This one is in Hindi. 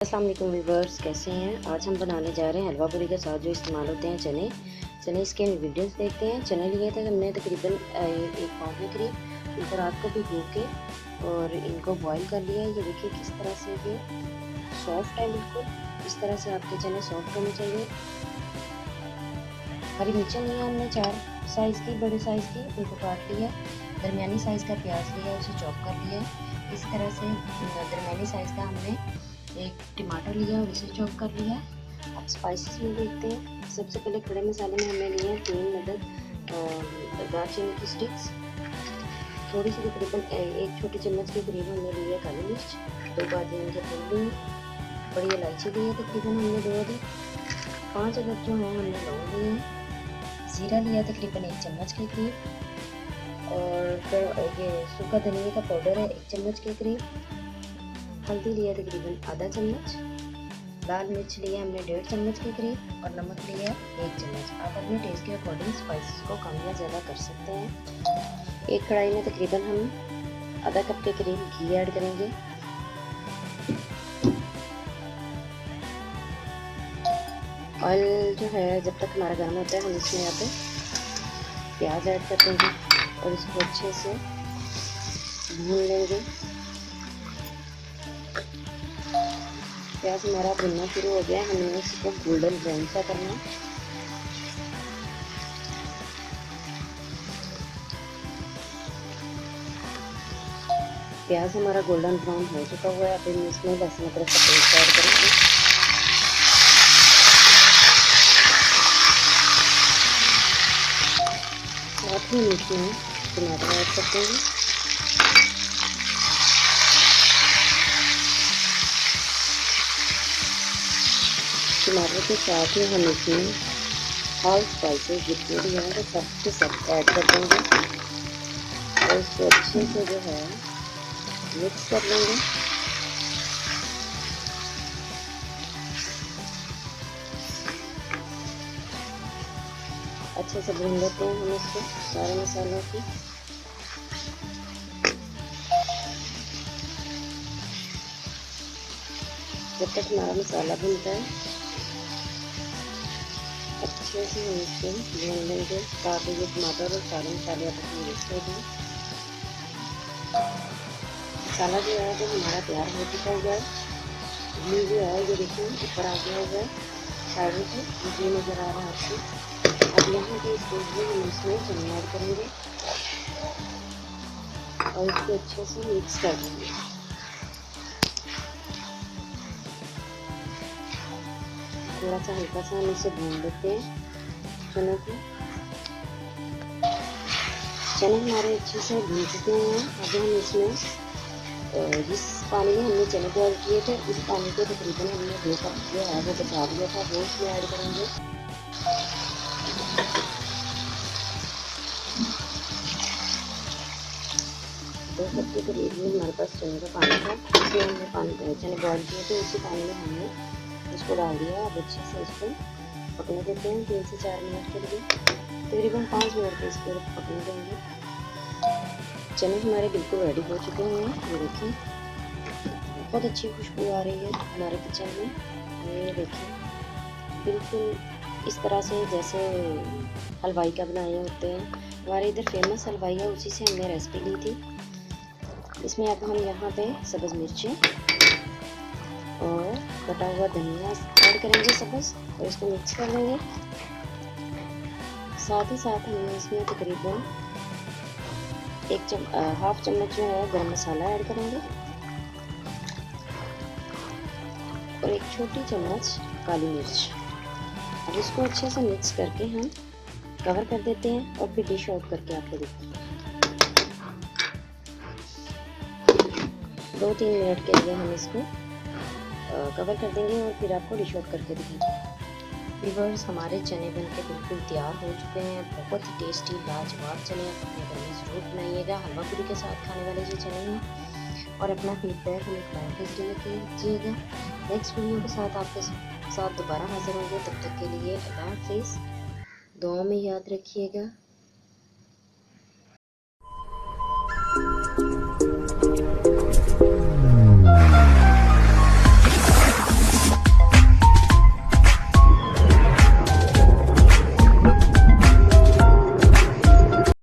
अस्सलाम वालेकुम व्यूअर्स, कैसे हैं। आज हम बनाने जा रहे हैं हलवा पूरी के साथ जो इस्तेमाल होते हैं चने इसके इंग्रेडिएंट्स देखते हैं। चने लिए थे हमने तकरीबन 1 पाव के करीब। इनको रात को भिगो के और इनको बॉईल कर लिया है। ये देखिए किस तरह से ये सॉफ्ट है, बिल्कुल इस तरह से आपके चने सॉफ्ट होने चाहिए। हरी मिर्चें ली हैं हमने 4 साइज़ की, बड़े साइज़ की, उनको काट लिया। दरमियानी साइज़ का प्याज लिया, उसे चॉप कर लिया। इस तरह से दरमियानी साइज़ का हमने एक टमाटर लिया और इसे चॉप कर लिया। अब स्पाइसेस में देखते हैं। सबसे पहले खड़े मसाले में हमने लिए हैं 3 अदद दालचीनी की स्टिक्स, थोड़ी सी तकरीबन 1 छोटी चम्मच के करीब हमने लिए काली मिर्च, 2 बादियान के फूल लिए, बड़ी इलायची ली है तकरीबन हमने 2 अदद, 5 अदद जो हैं हमने लौंग लिए हैं, ज़ीरा लिया तकरीबन 1 चम्मच के करीब, और ये सूखा धनिया का पाउडर है 1 चम्मच के करीब, हल्दी लिया तकरीबन आधा चम्मच, लाल मिर्च लिया हमने 1.5 चम्मच के करीब, और नमक लिया 1 चम्मच। आप अपने टेस्ट के अकॉर्डिंग स्पाइसेस को कम या ज़्यादा कर सकते हैं। एक कढ़ाई में तकरीबन हम आधा कप के करीब घी ऐड करेंगे। ऑयल जो है जब तक हमारा गर्म होता है हम इसमें यहाँ पे प्याज ऐड कर देंगे और इसको अच्छे से भून लेंगे। प्याज हमारा भुनना शुरू हो गया है, हमें इसको गोल्डन ब्राउन सा करना है। प्याज हमारा गोल्डन ब्राउन हो चुका हुआ है। अब हम इसमें लहसुन अदरक का पेस्ट ऐड करेंगे। साथ ही इसमें टमाटर ऐड कर देंगे। टमाटर के साथ ही हम इसमें हाफ स्पाइसेस जितने भी हैं वो सब के सब ऐड कर देंगे और इसको अच्छे से जो है मिक्स कर लेंगे। अच्छे से भून लेते हैं हम इसको सारे मसालों की। जब तक हमारा मसाला भूनता है अच्छे से हम इसको भून लेंगे ताकि ये टमाटर और सारे मसाले अपने मिक्स हो जाए। मसाला जो है वो हमारा तैयार हो चुका हुआ है। घी जो है ये देखिए ऊपर आ गया हुआ है, साइडों से घी नज़र आ रहा है आपको। अब यहाँ पे स्टेज में हम इसमें चने ऐड करेंगे और इसको अच्छे से मिक्स कर देंगे। थोड़ा सा हल्का सा हम इसे भून लेते हैं चनों को। चने हमारे अच्छे से भून चुके हैं। अब हम इसमें जिस पानी में हमने चने बॉयल किए थे उस पानी को तकरीबन हमने 2 कप जो है वो बचा दिया था वो इसमें ऐड करेंगे। 2 कप के करीब में हमारे पास चने का पानी था, इसमें हमने चने बॉयल किए थे उसी पानी में हमने इसको डाल दिया। अब अच्छे से इसको पकने देते हैं 3 से 4 मिनट के लिए, तकरीबन 5 मिनट के इसको पकने देंगे। चने हमारे बिल्कुल रेडी हो चुके हैं। ये देखिए बहुत अच्छी खुशबू आ रही है हमारे किचन में। ये देखिए बिल्कुल इस तरह से जैसे हलवाई का बनाए होते हैं। हमारे इधर फेमस हलवाई है, उसी से हमने रेसिपी ली थी। इसमें अब हम यहाँ पे सब्ज़ मिर्चें और कटा हुआ धनिया ऐड करेंगे सब्ज़ और इसको मिक्स कर लेंगे। साथ ही साथ हम इसमें तकरीबन हाफ चम्मच जो है गरम मसाला ऐड करेंगे और 1 छोटी चम्मच काली मिर्च। अब इसको अच्छे से मिक्स करके हम कवर कर देते हैं और फिर डिश आउट करके आपको दिखाते हैं। 2-3 मिनट के लिए हम इसको कवर कर देंगे और फिर आपको डिश आउट करके दिखाएंगे। व्यूअर्स, हमारे चने बनके बिल्कुल तैयार हो चुके हैं। बहुत ही टेस्टी लाजवाब चने आप अपने घर में ज़रूर बनाइएगा हलवा पूरी के साथ खाने वाले जो चने हैं। और अपना फीडबैक हमें कमेंट के जरिए कीजिएगा। नेक्स्ट वीडियो के साथ आपके साथ दोबारा हाजिर होंगे। तब तक के लिए अल्लाह हाफिज़। दुआ में याद रखिएगा।